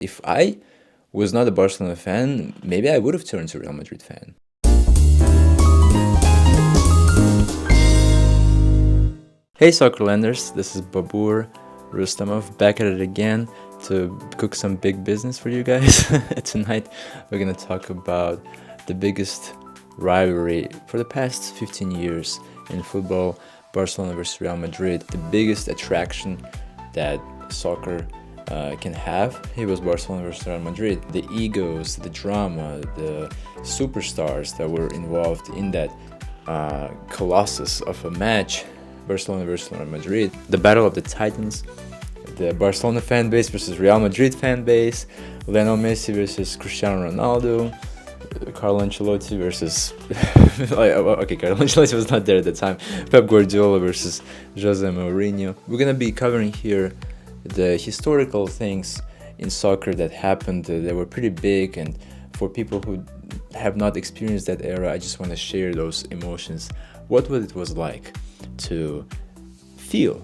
If I was not a Barcelona fan, maybe I would have turned to Real Madrid fan. Hey Soccerlanders, this is 𝗔𝗯ance𝗂𝗦 back at it again to cook some big business for you guys. Tonight we're gonna talk about the biggest rivalry for the past 15 years in football, Barcelona versus Real Madrid. The biggest attraction that soccer can have. It was Barcelona versus Real Madrid. The egos, the drama, the superstars that were involved in that colossus of a match, Barcelona versus Real Madrid. The battle of the titans, the Barcelona fan base versus Real Madrid fan base, Lionel Messi versus Cristiano Ronaldo, 𝗔𝗯ance𝗂𝗏 𝗫𝗏 versus okay, 𝗔𝗯ance𝗂𝗏 𝗫𝗏 was not there at the time. Pep Guardiola versus Jose Mourinho. We're gonna be covering here the historical things in soccer that happened that were pretty big, and for people who have not experienced that era, I just want to share those emotions. What it was like to feel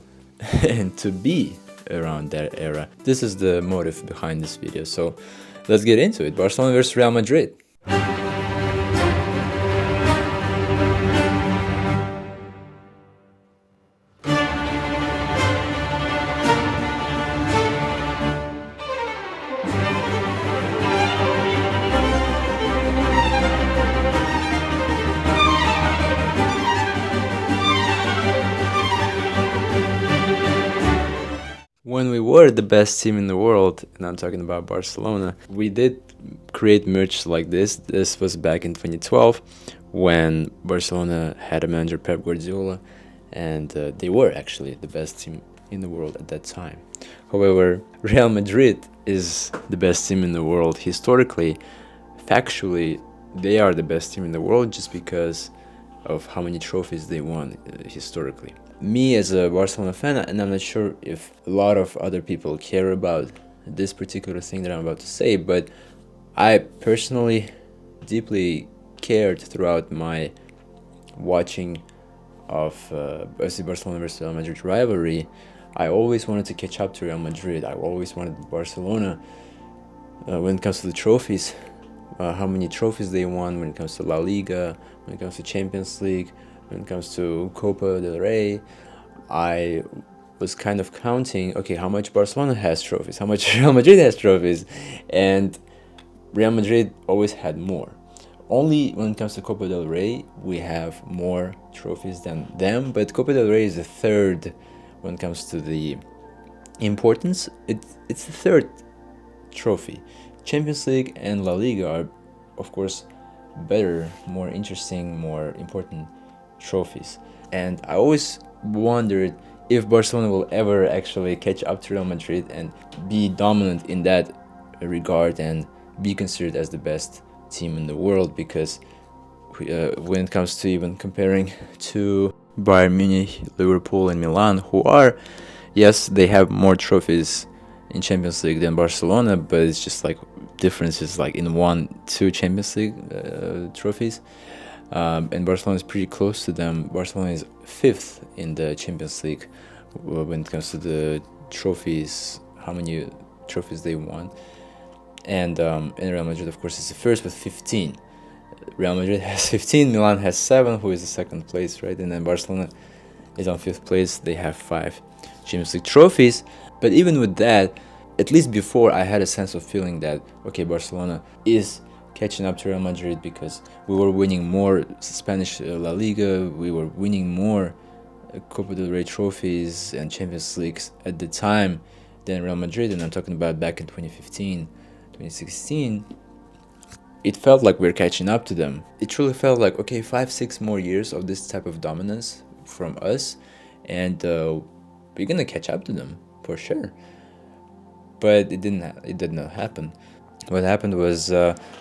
and to be around that era. This is the motive behind this video, so let's get into it. Barcelona versus Real Madrid. When we were the best team in the world, and I'm talking about Barcelona, we did create merch like this. This was back in 2012 when Barcelona had a manager, Pep Guardiola, and they were actually the best team in the world at that time. However, Real Madrid is the best team in the world historically. Factually, they are the best team in the world just because of how many trophies they won historically. Me as a Barcelona fan, and I'm not sure if a lot of other people care about this particular thing that I'm about to say, but I personally deeply cared throughout my watching of Barcelona versus Real Madrid rivalry. I always wanted to catch up to Real Madrid. I always wanted Barcelona when it comes to the trophies, how many trophies they won when it comes to La Liga, when it comes to Champions League, when it comes to Copa del Rey. I was kind of counting, okay, how much Barcelona has trophies, how much Real Madrid has trophies, and Real Madrid always had more. Only when it comes to Copa del Rey, we have more trophies than them, but Copa del Rey is the third when it comes to the importance. It's the third trophy. Champions League and La Liga are, of course, better, more interesting, more important trophies. And I always wondered if Barcelona will ever actually catch up to Real Madrid and be dominant in that regard and be considered as the best team in the world, because when it comes to even comparing to Bayern Munich, Liverpool and Milan, who are, yes, they have more trophies in Champions League than Barcelona, but it's just like differences like in 1-2 Champions League trophies. And Barcelona is pretty close to them. Barcelona is 5th in the Champions League when it comes to the trophies, how many trophies they won. And Real Madrid, of course, is the first with 15. Real Madrid has 15, Milan has 7, who is the second place, right? And then Barcelona is on 5th place. They have 5 Champions League trophies. But even with that, at least before, I had a sense of feeling that, okay, Barcelona is catching up to Real Madrid because we were winning more Spanish La Liga, we were winning more Copa del Rey trophies and Champions Leagues at the time than Real Madrid. And I'm talking about back in 2015, 2016. It felt like we're catching up to them. It truly felt like, okay, 5-6 more years of this type of dominance from us, and we're gonna catch up to them for sure. But it did not happen. What happened was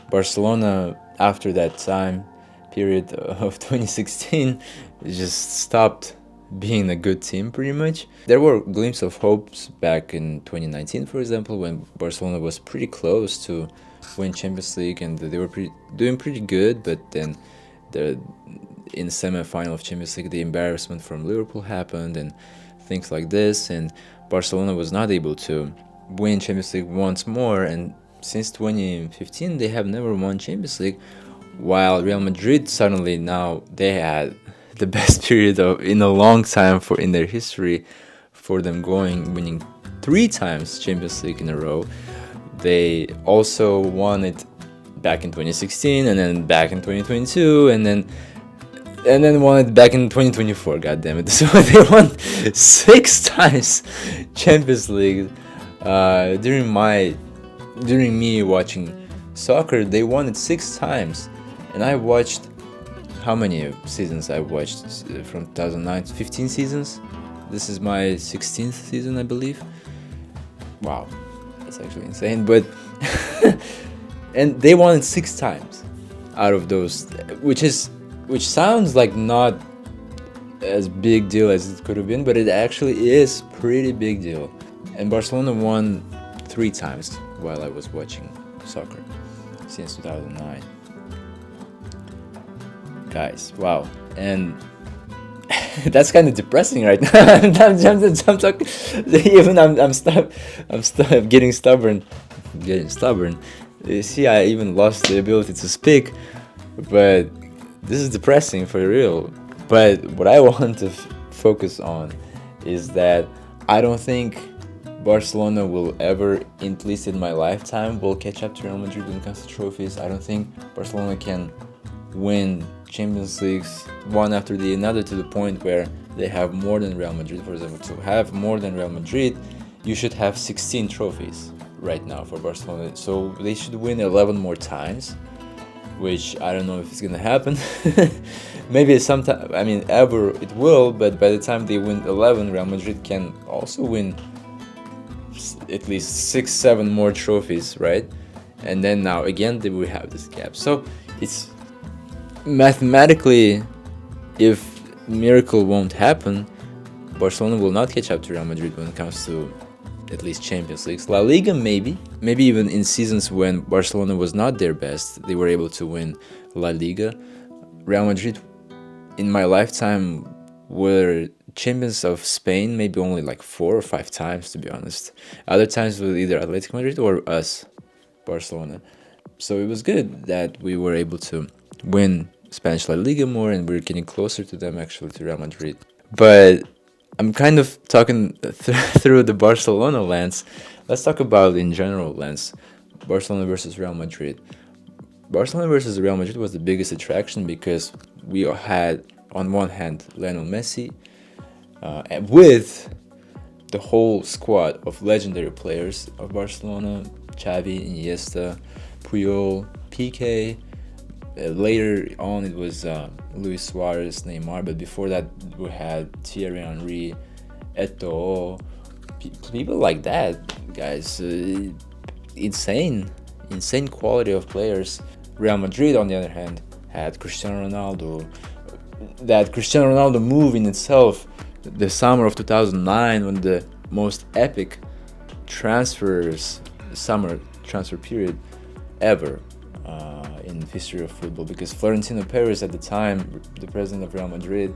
Barcelona, after that time period of 2016, just stopped being a good team pretty much. There were glimpses of hopes back in 2019, for example, when Barcelona was pretty close to win Champions League and they were doing pretty good, but then in the semi-final of Champions League, the embarrassment from Liverpool happened and things like this, and Barcelona was not able to win Champions League once more, and since 2015 they have never won Champions League, while Real Madrid suddenly now they had the best period in a long time in their history, for them winning 3 times Champions League in a row. They also won it back in 2016, and then back in 2022, and then won it back in 2024. God damn it! So they won 6 times Champions League. During me watching soccer, they won it 6 times, and I watched how many seasons I watched from 2009 to 15 seasons. This is my 16th season, I believe. Wow, that's actually insane. But and they won it 6 times out of those, which sounds like not as big deal as it could have been, but it actually is pretty big deal. And Barcelona won 3 times while I was watching soccer since 2009. Guys, wow. And that's kind of depressing right now. I'm talking, even I'm getting stubborn. You see, I even lost the ability to speak, but this is depressing for real. But what I want to focus on is that I don't think Barcelona will ever, at least in my lifetime, will catch up to Real Madrid when it comes to trophies. I don't think Barcelona can win Champions Leagues one after the another to the point where they have more than Real Madrid. For example, to have more than Real Madrid, you should have 16 trophies right now for Barcelona. So they should win 11 more times, which I don't know if it's gonna happen. Maybe sometime, ever it will, but by the time they win 11, Real Madrid can also win at least 6-7 more trophies, right? And then now again they will have this gap. So it's mathematically, if miracle won't happen, Barcelona will not catch up to Real Madrid when it comes to at least Champions Leagues. La Liga maybe even in seasons when Barcelona was not their best, they were able to win La Liga. Real Madrid in my lifetime were champions of Spain maybe only like 4 or 5 times, to be honest. Other times with either Atletico Madrid or us, Barcelona. So it was good that we were able to win Spanish La Liga more, and we're getting closer to them, actually, to Real Madrid. But I'm kind of talking through the Barcelona lens. Let's talk about in general lens, Barcelona versus Real Madrid. Barcelona versus Real Madrid was the biggest attraction because we had, on one hand, Lionel Messi, with the whole squad of legendary players of Barcelona: Xavi, Iniesta, Puyol, Piqué. Later on, it was Luis Suarez, Neymar, but before that, we had Thierry Henry, Eto'o, people like that, guys. Insane quality of players. Real Madrid, on the other hand, had Cristiano Ronaldo. That Cristiano Ronaldo move in itself, the summer of 2009, when the most epic summer transfer period ever in the history of football, because Florentino Perez at the time, the president of Real Madrid,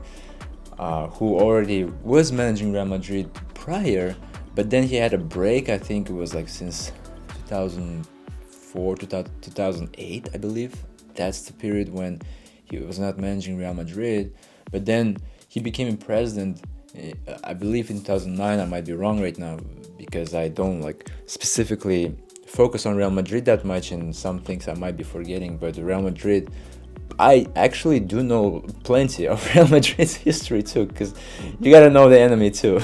who already was managing Real Madrid prior, but then he had a break. I think it was like since 2004 to 2008, I believe. That's the period when he was not managing Real Madrid, but then he became president, I believe in 2009. I might be wrong right now because I don't specifically focus on Real Madrid that much, and some things I might be forgetting. But Real Madrid, I actually do know plenty of Real Madrid's history too, because you gotta know the enemy too.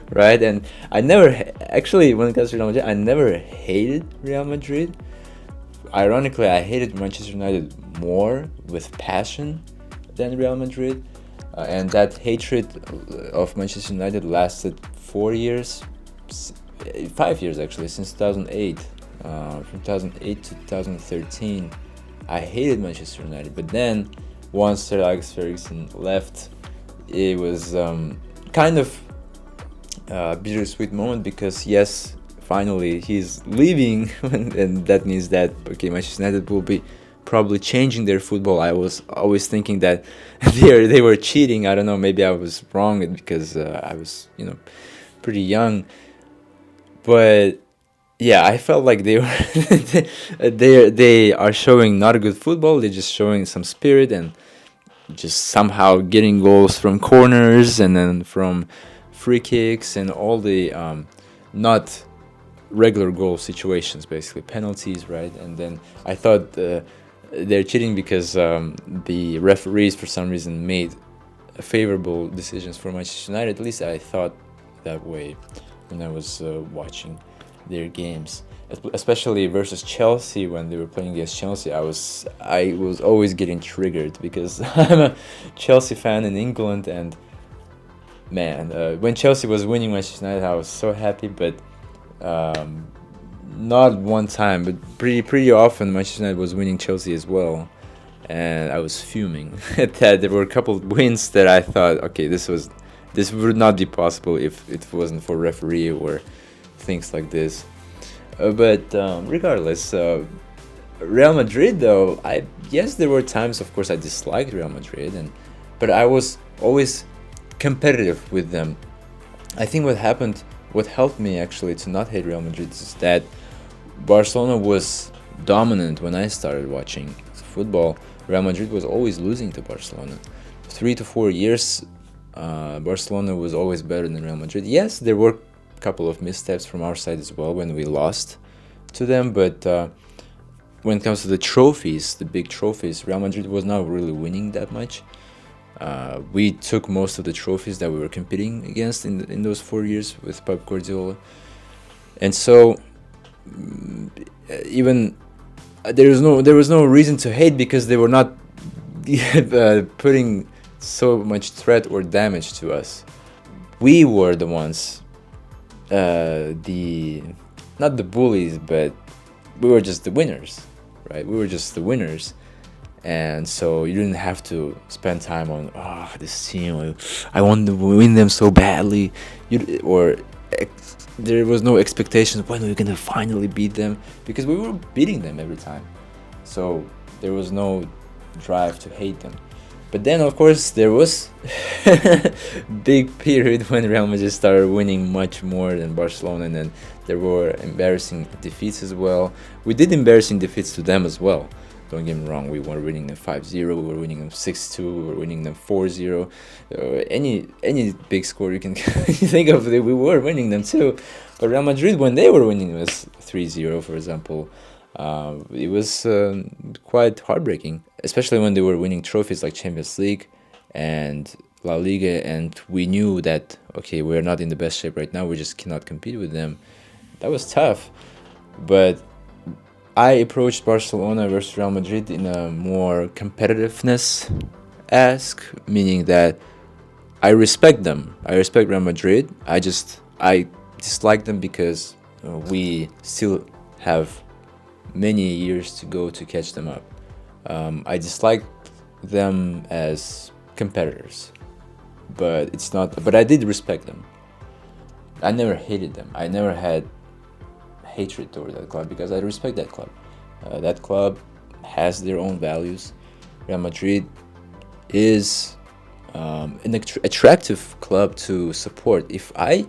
Right? And I never actually, when it comes to Real Madrid, I never hated Real Madrid. Ironically, I hated Manchester United more with passion than Real Madrid, and that hatred of Manchester United lasted 5 years actually, since 2008. From 2008 to 2013, I hated Manchester United. But then, once Sir Alex Ferguson left, it was kind of a bittersweet moment, because yes, finally he's leaving, and that means that Manchester United will be probably changing their football. I was always thinking that they were cheating. I don't know, maybe I was wrong because I was pretty young. But yeah, I felt like they were they are showing not a good football. They're just showing some spirit and just somehow getting goals from corners and then from free kicks and all the not regular goal situations, basically penalties, right? And then I thought they're cheating because the referees for some reason made favorable decisions for Manchester United. At least I thought that way when I was watching their games, especially versus Chelsea. When they were playing against Chelsea, I was always getting triggered because I'm a Chelsea fan in England, and man, when Chelsea was winning Manchester United, I was so happy. But not one time, but pretty often Manchester United was winning Chelsea as well, and I was fuming at that. There were a couple of wins that I thought, okay, this would not be possible if it wasn't for referee or things like this. But regardless, Real Madrid though, yes, there were times, of course, I disliked Real Madrid, but I was always competitive with them. I think what helped me actually to not hate Real Madrid is that Barcelona was dominant when I started watching football. Real Madrid was always losing to Barcelona. 3 to 4 years, Barcelona was always better than Real Madrid. Yes, there were a couple of missteps from our side as well when we lost to them, but when it comes to the trophies, the big trophies, Real Madrid was not really winning that much. We took most of the trophies that we were competing against in those 4 years with Pep Guardiola, and so even there was no reason to hate because they were not putting so much threat or damage to us. We were the ones, not the bullies, but we were just the winners, right? We were just the winners. And so you didn't have to spend time on this team, I want to win them so badly, there was no expectations when we're gonna finally beat them, because we were beating them every time. So there was no drive to hate them. But then, of course, there was big period when Real Madrid started winning much more than Barcelona, and then there were embarrassing defeats as well. We did embarrassing defeats to them as well. Don't get me wrong, we were winning them 5-0, we were winning them 6-2, we were winning them 4-0. Any big score you can think of, we were winning them too. But Real Madrid, when they were winning, was 3-0, for example. It was quite heartbreaking, especially when they were winning trophies like Champions League and La Liga, and we knew that, okay, we're not in the best shape right now, we just cannot compete with them. That was tough. But I approached Barcelona versus Real Madrid in a more competitiveness-esque, meaning that I respect them. I respect Real Madrid. I dislike them because we still have many years to go to catch them up. I dislike them as competitors, but I did respect them. I never hated them. I never had hatred toward that club because I respect that club. That club has their own values. Real Madrid is an attractive club to support. If I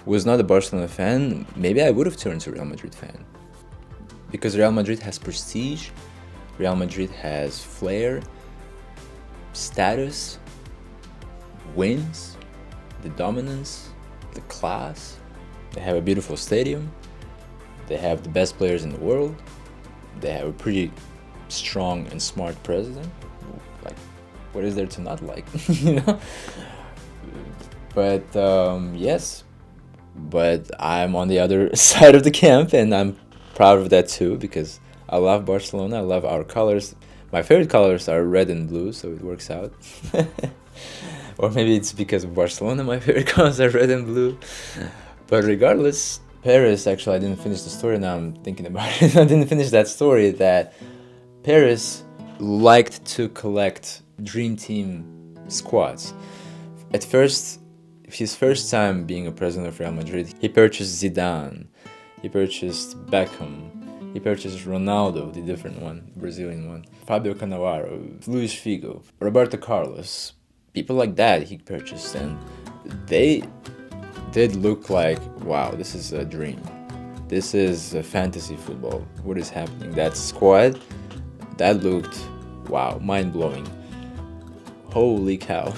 was not a Barcelona fan, maybe I would have turned to Real Madrid fan, because Real Madrid has prestige, Real Madrid has flair, status, wins, the dominance, the class. They have a beautiful stadium. They have the best players in the world. They have a pretty strong and smart president. Like, what is there to not like? you know? But yes, but I'm on the other side of the camp, and I'm proud of that too, because I love Barcelona. I love our colors. My favorite colors are red and blue, so it works out. Or maybe it's because of Barcelona my favorite colors are red and blue. But regardless, Paris, actually, I didn't finish the story, now I'm thinking about it. I didn't finish that story, that Paris liked to collect dream team squads. At first, his first time being a president of Real Madrid, he purchased Zidane, he purchased Beckham, he purchased Ronaldo, the different one, Brazilian one, Fabio Cannavaro, Luis Figo, Roberto Carlos, people like that he purchased, and they did look like, wow, this is a dream. This is a fantasy football. What is happening? That squad, that looked, wow, mind-blowing. Holy cow.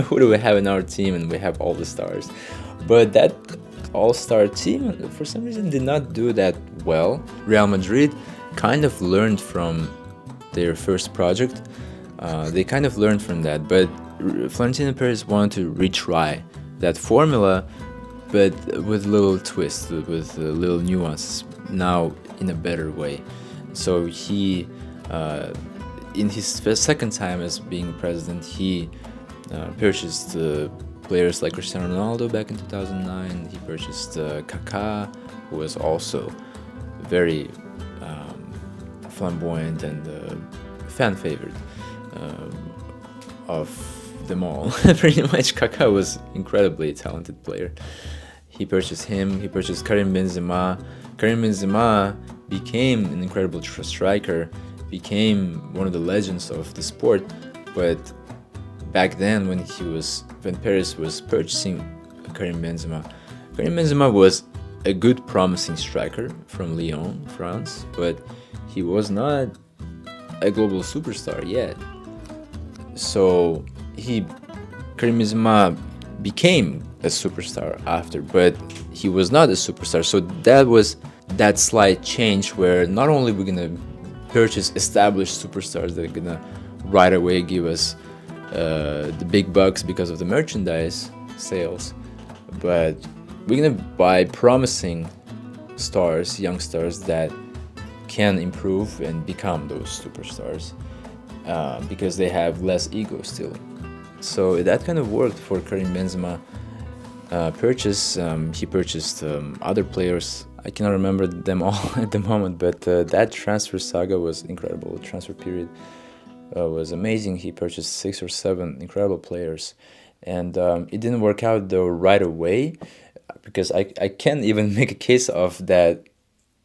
Who do we have in our team? And we have all the stars. But that all-star team, for some reason, did not do that well. Real Madrid kind of learned from their first project. They kind of learned from that. But Florentino Perez wanted to retry that formula, but with little twists, with little nuances, now in a better way. So he, in his second time as being president, he purchased players like Cristiano Ronaldo back in 2009. He purchased 𝗂𝗂, who was also very flamboyant and fan favorite of them all. Pretty much 𝗂𝗂 was incredibly talented player. He purchased him. He purchased Karim Benzema. Karim Benzema became an incredible striker, became one of the legends of the sport. But back then, when Perez was purchasing Karim Benzema was a good, promising striker from Lyon, France, but he was not a global superstar yet. So Karim Benzema became a superstar after, but he was not a superstar. So that was that slight change where not only we're gonna purchase established superstars that are gonna right away give us the big bucks because of the merchandise sales, but we're gonna buy promising stars, young stars that can improve and become those superstars because they have less ego still. So that kind of worked for Karim Benzema purchase. He purchased other players. I cannot remember them all at the moment, but that transfer saga was incredible. The transfer period was amazing. He purchased 6 or 7 incredible players, and it didn't work out though right away, because I can't even make a case of that.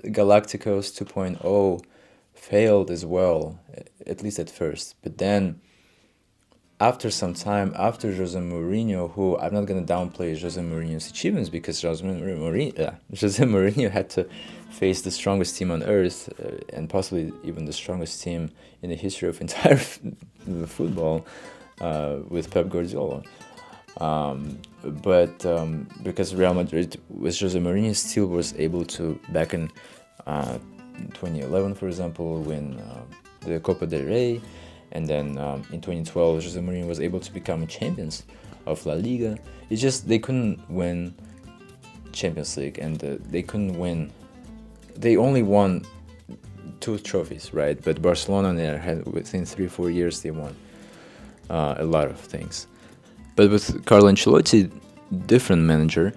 Galacticos 2.0 failed as well, at least at first. But then, after some time, after Jose Mourinho, who I'm not going to downplay Jose Mourinho's achievements, because Jose Mourinho had to face the strongest team on earth, and possibly even the strongest team in the history of entire football, with Pep Guardiola. But because Real Madrid with Jose Mourinho still was able to, back in 2011, for example, win the Copa del Rey, and then in 2012 Jose Mourinho was able to become champions of La Liga. It's just they couldn't win Champions League, and they couldn't win. They only won 2 trophies, right? But Barcelona had, within 3-4 years, they won a lot of things. But with Carlo Ancelotti, different manager,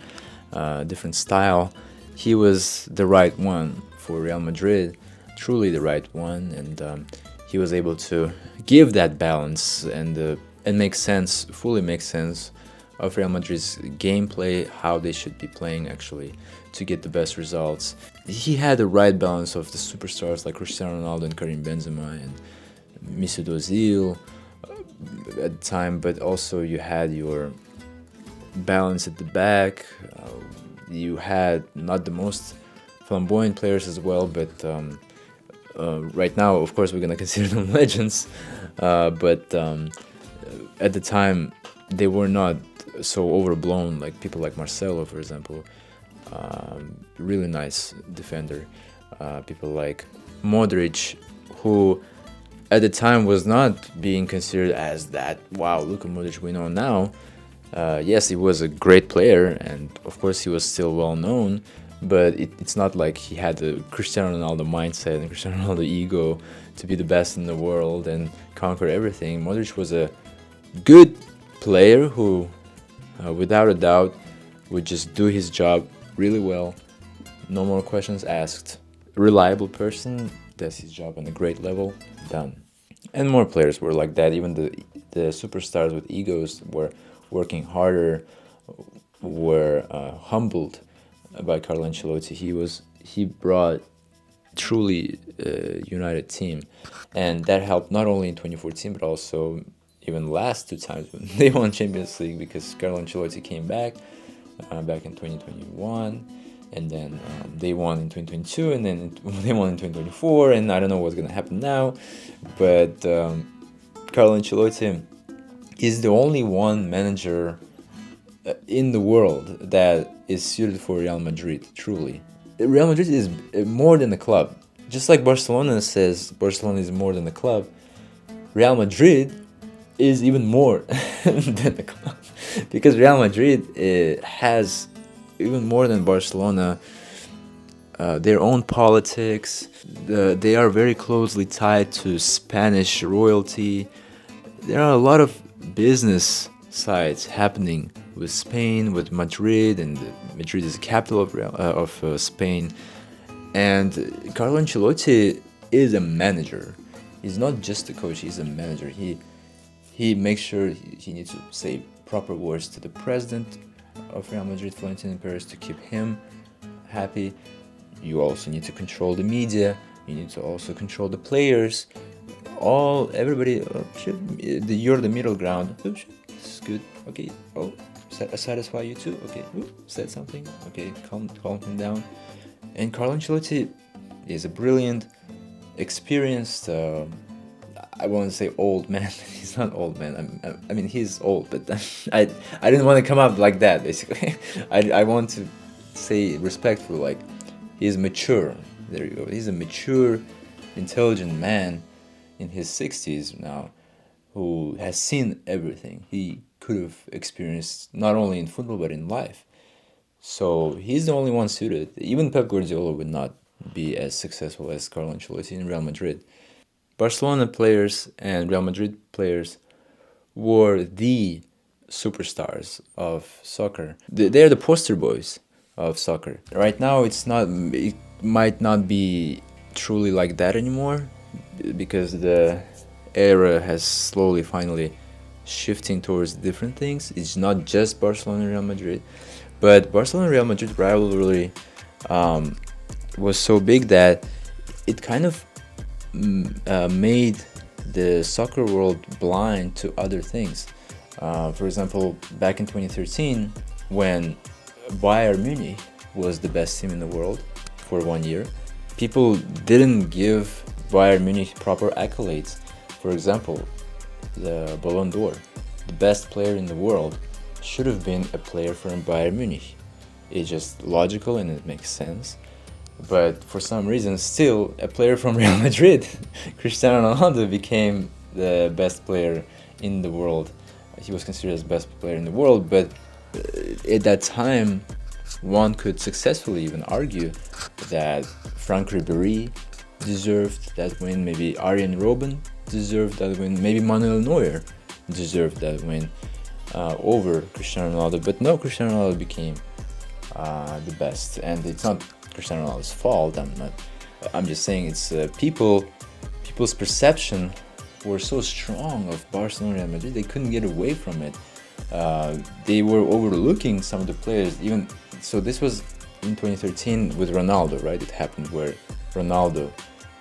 different style, he was the right one for Real Madrid, truly the right one, and he was able to give that balance and make sense, fully make sense of Real Madrid's gameplay, how they should be playing actually to get the best results. He had the right balance of the superstars like Cristiano Ronaldo and Karim Benzema and Mesut Ozil at the time, but also you had your balance at the back. You had not the most flamboyant players as well, but right now, of course, we're gonna consider them legends. But at the time, they were not so overblown, like people like Marcelo, for example. Really nice defender. People like Modric, who at the time was not being considered as that, wow, Luka Modric we know now. Yes, he was a great player, and of course he was still well known, but it's not like he had the Cristiano Ronaldo mindset and Cristiano Ronaldo ego to be the best in the world and conquer everything. Modric was a good player who, without a doubt, would just do his job really well, no more questions asked. Reliable person, does his job on a great level, done. And more players were like that. Even the superstars with egos were working harder, were humbled by Carlo Ancelotti. He brought truly united team, and that helped not only in 2014 but also even last 2 times when they won Champions League, because Carlo Ancelotti came back back in 2021, and then they won in 2022, and then they won in 2024, and I don't know what's gonna happen now, but Carlo Ancelotti is the only one manager in the world that is suited for Real Madrid, truly. Real Madrid is more than a club. Just like Barcelona says Barcelona is more than a club, Real Madrid is even more than a club. Because Real Madrid has, even more than Barcelona, their own politics. They are very closely tied to Spanish royalty. There are a lot of business sides happening with Spain, with Madrid, and Madrid is the capital of Spain. And Carlo Ancelotti is a manager. He's not just a coach, he's a manager. He makes sure he needs to say proper words to the president of Real Madrid, Florentino Perez, to keep him happy. You also need to control the media. You need to also control the players. Everybody, you're the middle ground. It's good. Okay. Oh, satisfy you too. Okay. Said something. Okay. Calm him down. And Carlo Ancelotti is a brilliant, experienced. I won't say old man. He's not old man. I mean he's old, but I didn't want to come up like that. Basically, I want to say respectful. Like, he's mature. There you go. He's a mature, intelligent man in his 60s now, who has seen everything he could have experienced, not only in football but in life. So he's the only one suited. Even Pep Guardiola would not be as successful as Carlo Ancelotti in Real Madrid. Barcelona players and Real Madrid players were the superstars of soccer. They're the poster boys of soccer. Right now, it might not be truly like that anymore, because the era has slowly, finally shifting towards different things. It's not just Barcelona and Real Madrid, but Barcelona and Real Madrid rivalry was so big that it kind of made the soccer world blind to other things. For example, back in 2013, when Bayern Munich was the best team in the world for 1 year, people didn't give Bayern Munich proper accolades. For example, the Ballon d'Or, the best player in the world, should have been a player from Bayern Munich. It's just logical and it makes sense. But for some reason, still, a player from Real Madrid, Cristiano Ronaldo, became the best player in the world. He was considered as best player in the world, but at that time, one could successfully even argue that Frank Ribery deserved that win, maybe Arjen Robben deserved that win, maybe Manuel Neuer deserved that win over Cristiano Ronaldo. But no, Cristiano Ronaldo became the best, and it's not Cristiano Ronaldo's fault. I'm just saying it's people's perception were so strong of Barcelona and Madrid, they couldn't get away from it. They were overlooking some of the players. Even so, this was in 2013 with Ronaldo, right? It happened where Ronaldo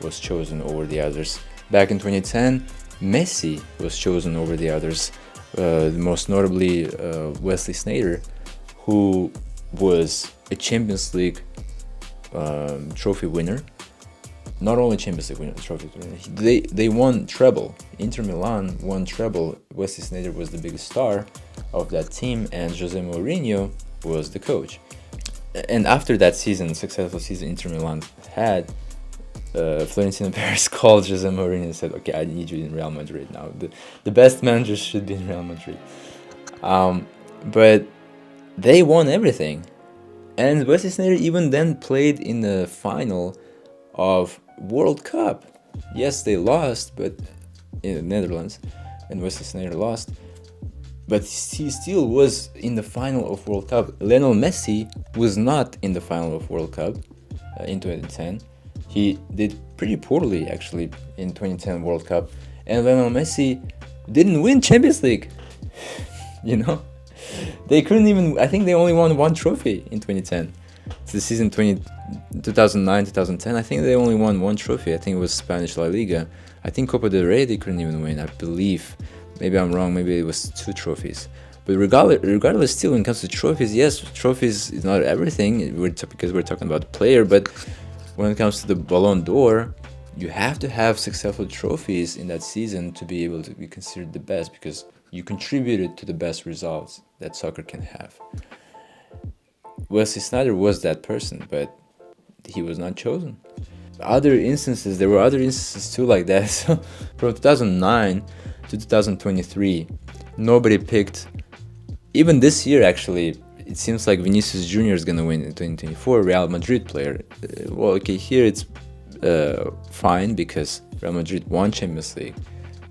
was chosen over the others. Back in 2010, Messi was chosen over the others. Most notably, Wesley Sneijder, who was a Champions League trophy winner. Not only Champions League winner, trophy winner. They won treble. Inter Milan won treble. Wesley Sneijder was the biggest star of that team, and Jose Mourinho was the coach. And after that season, successful season Inter Milan had, Florentino Perez called Jose Mourinho and said, "Okay, I need you in Real Madrid now. The best managers should be in Real Madrid." But they won everything. And Wesley Sneijder even then played in the final of World Cup. Yes, they lost, but in the Netherlands, and Wesley Sneijder lost. But he still was in the final of World Cup. Lionel Messi was not in the final of World Cup in 2010. He did pretty poorly, actually, in 2010 World Cup. And Lionel Messi didn't win Champions League. You know? They couldn't even... I think they only won one trophy in 2010. It's the season 2009-2010. I think they only won one trophy. I think it was Spanish La Liga. I think Copa del Rey they couldn't even win, I believe. Maybe I'm wrong. Maybe it was 2 trophies. But regardless, still, when it comes to trophies, yes, trophies is not everything. Because we're talking about the player, but when it comes to the Ballon d'Or, you have to have successful trophies in that season to be able to be considered the best, because you contributed to the best results that soccer can have. Wesley Sneijder was that person, but he was not chosen. There were other instances too like that. So from 2009 to 2023, nobody picked. Even this year, actually, it seems like Vinícius Jr is gonna win in 2024, Real Madrid player. Well, okay, here it's fine because Real Madrid won Champions League.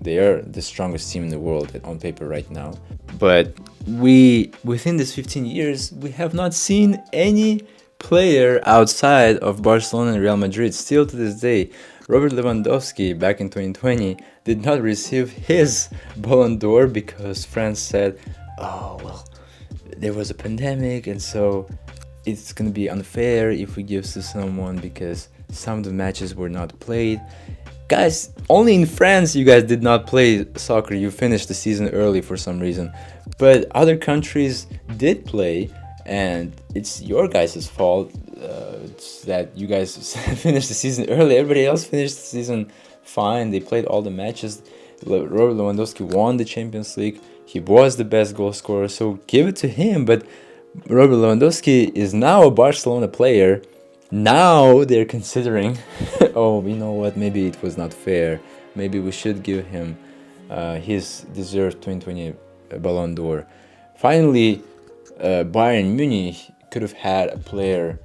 They are the strongest team in the world on paper right now. But within this 15 years, we have not seen any player outside of Barcelona and Real Madrid. Still to this day, Robert Lewandowski back in 2020 did not receive his Ballon d'Or because France said, oh, well, there was a pandemic, and so it's going to be unfair if we give to someone because some of the matches were not played. Guys, only in France you guys did not play soccer. You finished the season early for some reason. But other countries did play, and it's your guys' fault that you guys finished the season early. Everybody else finished the season fine. They played all the matches. Robert Lewandowski won the Champions League. He was the best goal scorer, so give it to him. But Robert Lewandowski is now a Barcelona player. Now they're considering, oh, you know what, maybe it was not fair. Maybe we should give him his deserved 2020 Ballon d'Or. Finally, Bayern Munich could have had a player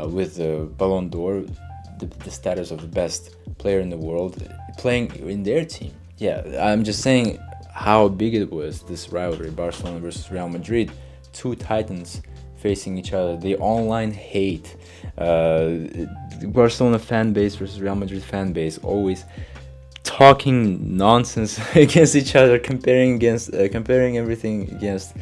with the Ballon d'Or, the status of the best player in the world, playing in their team. Yeah, I'm just saying how big it was, this rivalry, Barcelona versus Real Madrid, two titans facing each other. The online hate, Barcelona fan base versus Real Madrid fan base, always talking nonsense against each other, comparing everything against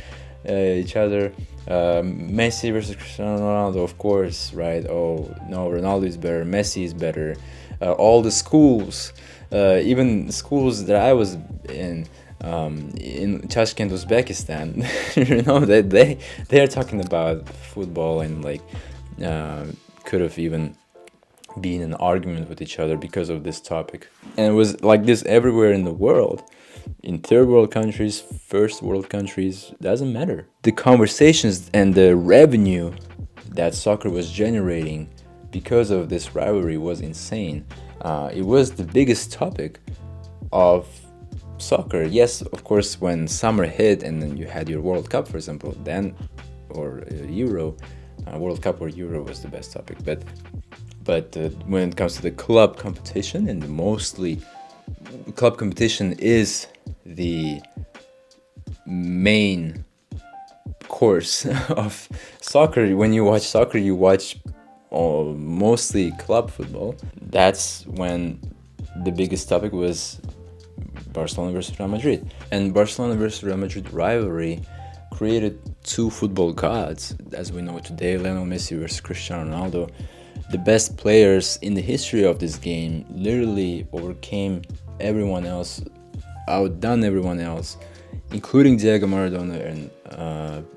each other. Messi versus Cristiano Ronaldo, of course, right? Oh no, Ronaldo is better, Messi is better. All the schools, even schools that I was in Tashkent, Uzbekistan, you know, that they are talking about football, and like could have even been an argument with each other because of this topic. And it was like this everywhere in the world, in third world countries, first world countries, doesn't matter. The conversations and the revenue that soccer was generating because of this rivalry was insane. It was the biggest topic of soccer. Yes, of course, when summer hit and then you had your World Cup, for example, then, or Euro, World Cup or Euro was the best topic. But when it comes to the club competition, and mostly club competition is the main course of soccer. When you watch soccer, you watch mostly club football. That's when the biggest topic was Barcelona versus Real Madrid. And Barcelona versus Real Madrid rivalry created two football gods, as we know today, Lionel Messi versus Cristiano Ronaldo. The best players in the history of this game literally overcame everyone else, outdone everyone else, including Diego Maradona and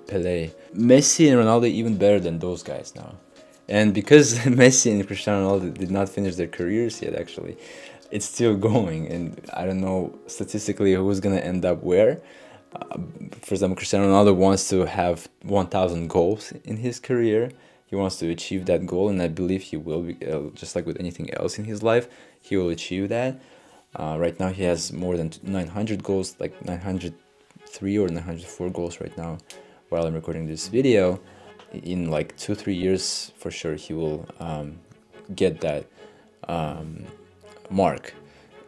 Pelé. Messi and Ronaldo even better than those guys now. And because Messi and Cristiano Ronaldo did not finish their careers yet, actually, it's still going. And I don't know statistically who's going to end up where. For example, Cristiano Ronaldo wants to have 1,000 goals in his career. He wants to achieve that goal, and I believe he will, just like with anything else in his life, he will achieve that. Right now he has more than 900 goals, like 903 or 904 goals right now while I'm recording this video. In like 2-3 years, for sure, he will get that mark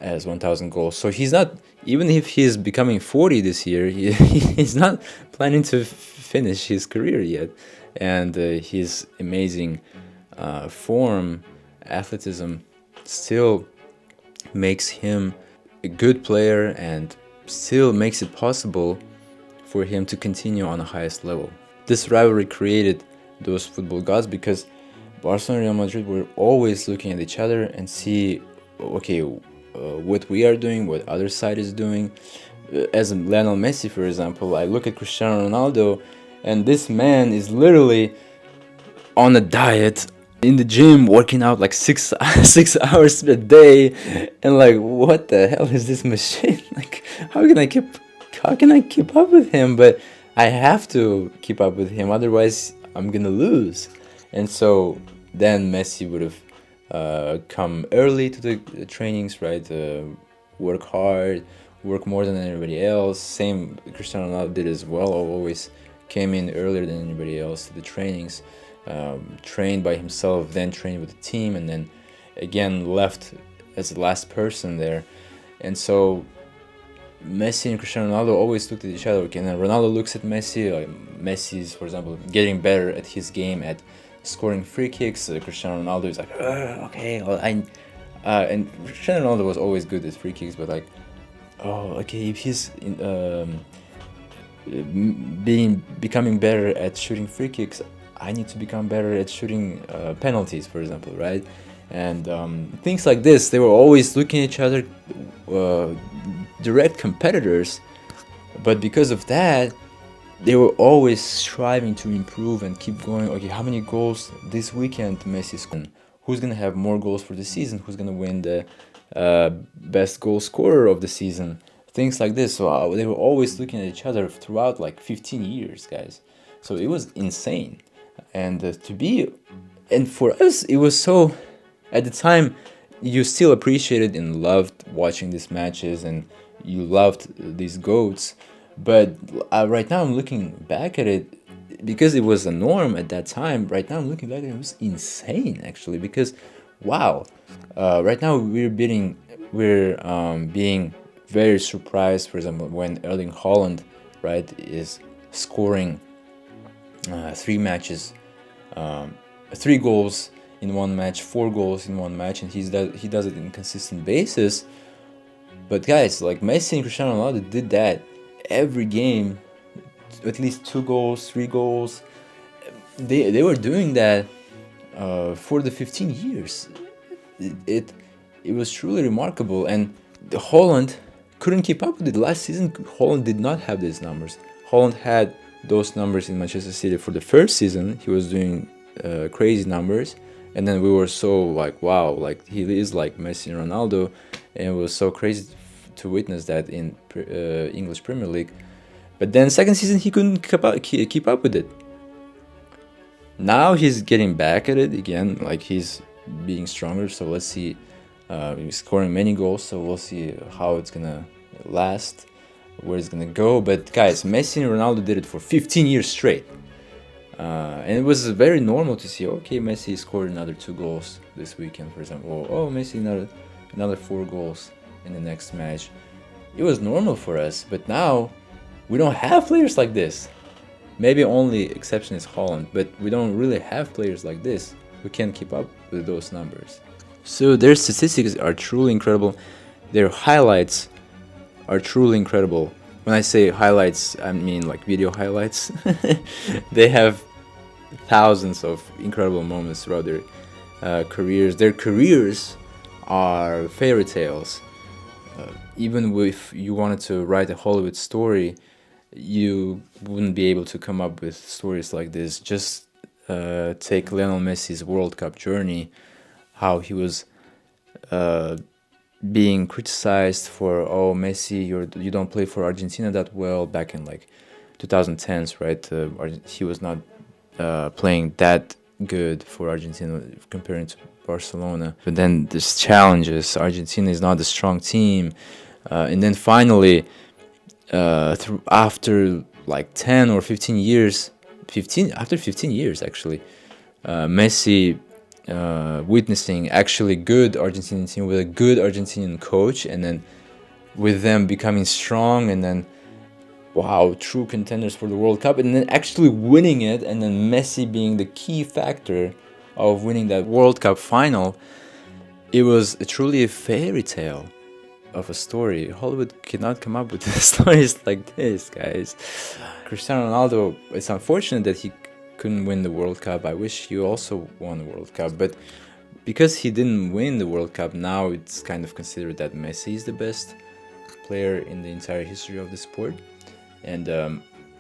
as 1,000 goals. So he's not, even if he's becoming 40 this year, he's not planning to finish his career yet. And his amazing form, athleticism, still makes him a good player and still makes it possible for him to continue on the highest level. This rivalry created those football gods because Barcelona and Real Madrid were always looking at each other and see, okay, what we are doing, what other side is doing. as Lionel Messi, for example, I look at Cristiano Ronaldo, and this man is literally on a diet, in the gym, working out like 6 hours a day, and like, what the hell is this machine? Like, how can I keep up with him? But I have to keep up with him, otherwise I'm gonna lose. And so then Messi would have come early to the trainings, right? Work hard, work more than anybody else. Same Cristiano Ronaldo did as well. Always came in earlier than anybody else to the trainings, trained by himself, then trained with the team, and then again left as the last person there. And so Messi and Cristiano Ronaldo always looked at each other. And then Ronaldo looks at Messi. Like Messi's, for example, getting better at his game at scoring free kicks. Cristiano Ronaldo is like, okay, well, and Cristiano Ronaldo was always good at free kicks, but like, oh, okay, if he's becoming better at shooting free kicks, I need to become better at shooting penalties, for example, right? And things like this. They were always looking at each other, direct competitors, but because of that, they were always striving to improve and keep going. Okay, how many goals this weekend Messi scored? Who's gonna have more goals for the season? Who's gonna win the best goal scorer of the season? Things like this. So they were always looking at each other throughout like 15 years, guys. So it was insane. And for us, it was so, at the time, you still appreciated and loved watching these matches, and you loved these GOATs. But right now I'm looking back at it, because it was a norm at that time. Right now I'm looking back at it, it was insane actually, because wow, right now we're being very surprised, for example, when Erling Haaland, right, is scoring 3 goals in one match, 4 goals in one match, and he does it on a consistent basis. But guys, like Messi and Cristiano Ronaldo did that every game, at least 2 goals, 3 goals. They were doing that for the 15 years. It was truly remarkable, and Holland couldn't keep up with it. Last season, Holland did not have these numbers. Holland had those numbers in Manchester City for the first season. He was doing crazy numbers, and then we were so like, wow, like he is like Messi and Ronaldo, and it was so crazy to witness that in English Premier League. But then second season he couldn't keep up with it. Now he's getting back at it again, like he's being stronger. So let's see, he's scoring many goals, so we'll see how it's gonna last, where it's gonna go. But guys, Messi and Ronaldo did it for 15 years straight, and it was very normal to see, okay, Messi scored another 2 goals this weekend, for example. Oh, Messi another 4 goals in the next match. It was normal for us, but now we don't have players like this. Maybe only exception is Holland, but we don't really have players like this who can keep up with those numbers. So their statistics are truly incredible. Their highlights are truly incredible. When I say highlights, I mean like video highlights. They have thousands of incredible moments throughout their careers. Their careers are fairy tales. Even if you wanted to write a Hollywood story, you wouldn't be able to come up with stories like this. Just take Lionel Messi's World Cup journey, how he was being criticized for, oh, Messi, you don't play for Argentina that well, back in like 2010s, right? He was not playing that good for Argentina comparing to Barcelona. But then there's challenges. Argentina is not a strong team. And then finally, after like 10 or 15 years, after 15 years actually, Messi witnessing actually good Argentinian team with a good Argentinian coach, and then with them becoming strong, and then wow, true contenders for the World Cup, and then actually winning it, and then Messi being the key factor of winning that World Cup final. It was truly a fairy tale of a story. Hollywood cannot come up with stories like this, guys. Cristiano Ronaldo, it's unfortunate that he couldn't win the World Cup. I wish he also won the World Cup, but because he didn't win the World Cup, now it's kind of considered that Messi is the best player in the entire history of the sport. And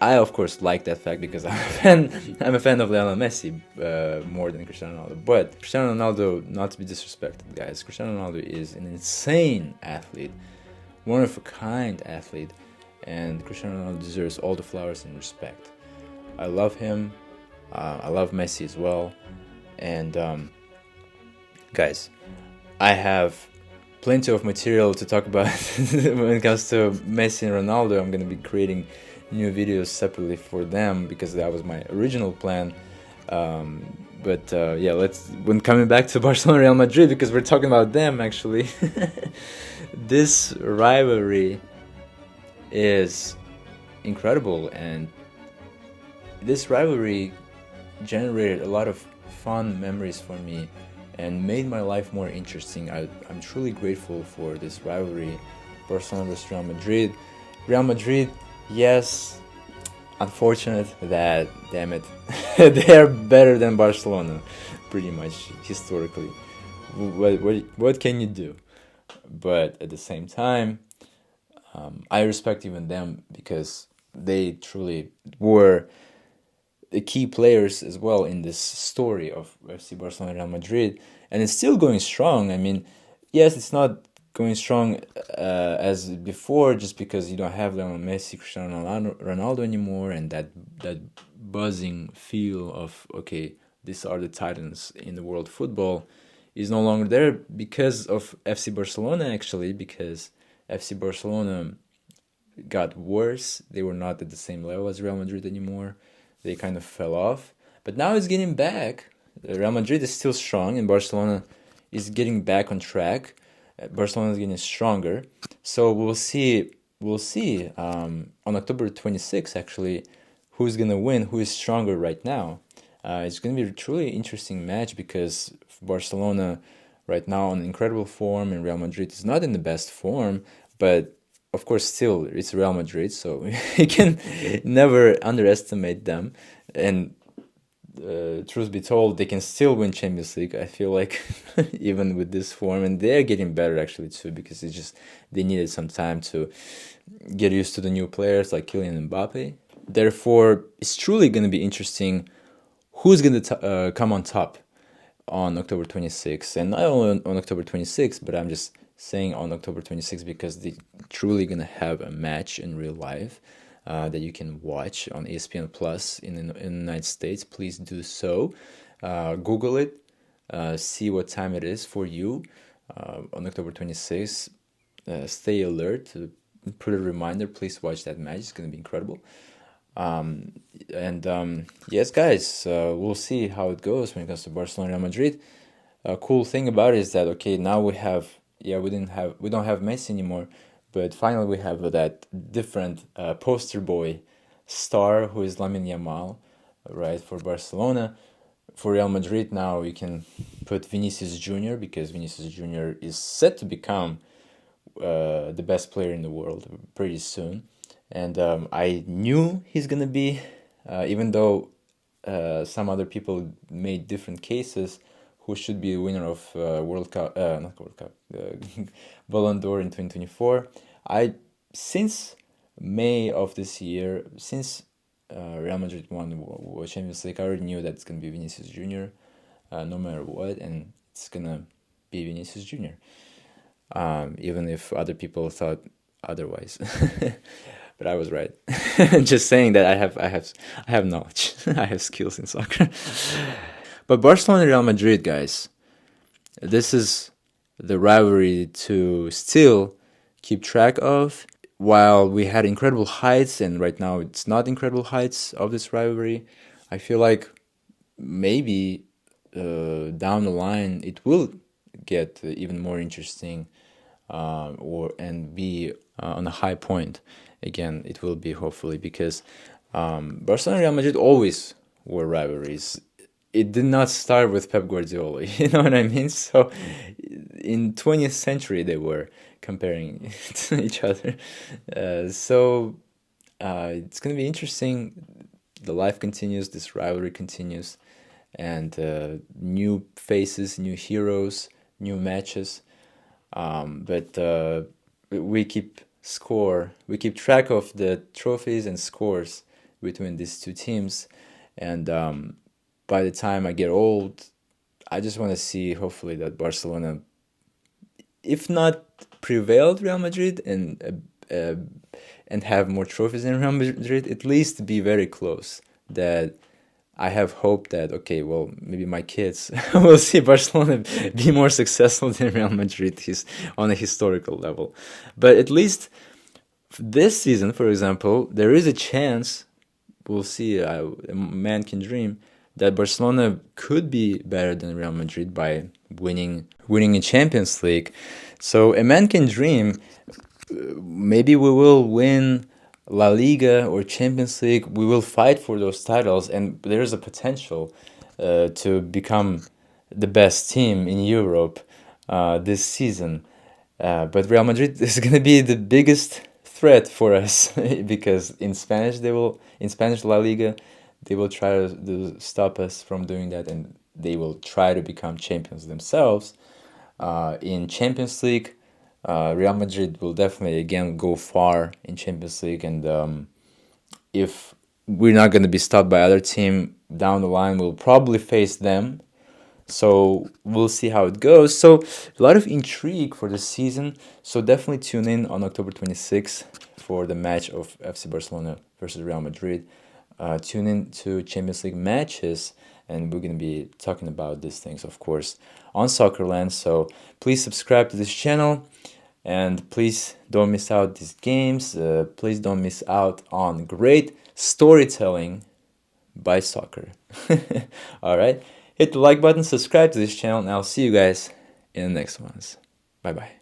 I, of course, like that fact because I'm a fan of Lionel Messi more than Cristiano Ronaldo. But Cristiano Ronaldo, not to be disrespected, guys, Cristiano Ronaldo is an insane athlete, one of a kind athlete, and Cristiano Ronaldo deserves all the flowers and respect. I love him. I love Messi as well. And guys, I have plenty of material to talk about when it comes to Messi and Ronaldo. I'm going to be creating new videos separately for them because that was my original plan. But yeah, when coming back to Barcelona Real Madrid, because we're talking about them actually, this rivalry is incredible, and this rivalry generated a lot of fun memories for me and made my life more interesting. I'm truly grateful for this rivalry, Barcelona versus Real Madrid. Real Madrid, yes, unfortunate that, damn it, they're better than Barcelona, pretty much historically. What can you do? But at the same time, I respect even them because they truly were the key players as well in this story of FC Barcelona Real Madrid, and it's still going strong. I mean, yes, it's not going strong as before just because you don't have Lionel Messi, Cristiano Ronaldo anymore, and that buzzing feel of, okay, these are the titans in the world football is no longer there because of FC Barcelona, actually, because FC Barcelona got worse. They were not at the same level as Real Madrid anymore. They kind of fell off, but now it's getting back. Real Madrid is still strong, and Barcelona is getting back on track. Barcelona is getting stronger, so we'll see. On October 26th, actually, who's gonna win? Who is stronger right now? It's gonna be a truly interesting match because Barcelona right now on incredible form, and Real Madrid is not in the best form, but of course, still, it's Real Madrid, so you can never underestimate them. And truth be told, they can still win Champions League, I feel like, even with this form. And they're getting better, actually, too, because it's just they needed some time to get used to the new players like Kylian Mbappe. Therefore, it's truly going to be interesting who's going to come on top on October 26th. And not only on October 26th, but I'm just saying on October 26th because they're truly gonna have a match in real life that you can watch on ESPN Plus in the United States. Please do so. Google it, see what time it is for you on October 26th. Stay alert, put a reminder, please watch that match. It's gonna be incredible. Yes, guys, we'll see how it goes when it comes to Barcelona Real Madrid. A cool thing about it is that, okay, now we don't have Messi anymore, but finally we have that different poster boy star who is Lamine Yamal, right, for Barcelona. For Real Madrid now we can put Vinícius Jr. because Vinícius Jr. is set to become the best player in the world pretty soon, and I knew he's gonna be, even though some other people made different cases. Who should be a winner of World Cup, not World Cup, Ballon d'Or in 2024. Since May of this year, since Real Madrid won the Champions League, I already knew that it's going to be Vinícius Jr. No matter what, and it's going to be Vinícius Jr. Even if other people thought otherwise. But I was right. Just saying that I have knowledge. I have skills in soccer. But Barcelona and Real Madrid, guys, this is the rivalry to still keep track of. While we had incredible heights, and right now it's not incredible heights of this rivalry, I feel like maybe down the line it will get even more interesting and be on a high point. Again, it will be hopefully because Barcelona and Real Madrid always were rivalries. It did not start with Pep Guardiola, you know what I mean? So in 20th century they were comparing to each other. So it's going to be interesting. The life continues, this rivalry continues, and new faces, new heroes, new matches. But we keep score. We keep track of the trophies and scores between these two teams. And by the time I get old, I just want to see, hopefully, that Barcelona, if not prevailed Real Madrid and have more trophies than Real Madrid, at least be very close. That I have hope that, okay, well, maybe my kids will see Barcelona be more successful than Real Madrid on a historical level. But at least this season, for example, there is a chance, we'll see, a man can dream, that Barcelona could be better than Real Madrid by winning a Champions League. So a man can dream. Maybe we will win La Liga or Champions League. We will fight for those titles, and there is a potential to become the best team in Europe this season. But Real Madrid is going to be the biggest threat for us because in Spanish La Liga, they will try to stop us from doing that, and they will try to become champions themselves. In Champions League, Real Madrid will definitely again go far in Champions League, and if we're not going to be stopped by other team down the line, we'll probably face them. So we'll see how it goes. So a lot of intrigue for the season. So definitely tune in on October 26th for the match of FC Barcelona versus Real Madrid. Tune in to Champions League matches, and we're going to be talking about these things, of course, on Soccerland. So please subscribe to this channel, and please don't miss out these games. Please don't miss out on great storytelling by soccer. All right, hit the like button, subscribe to this channel, and I'll see you guys in the next ones. Bye bye.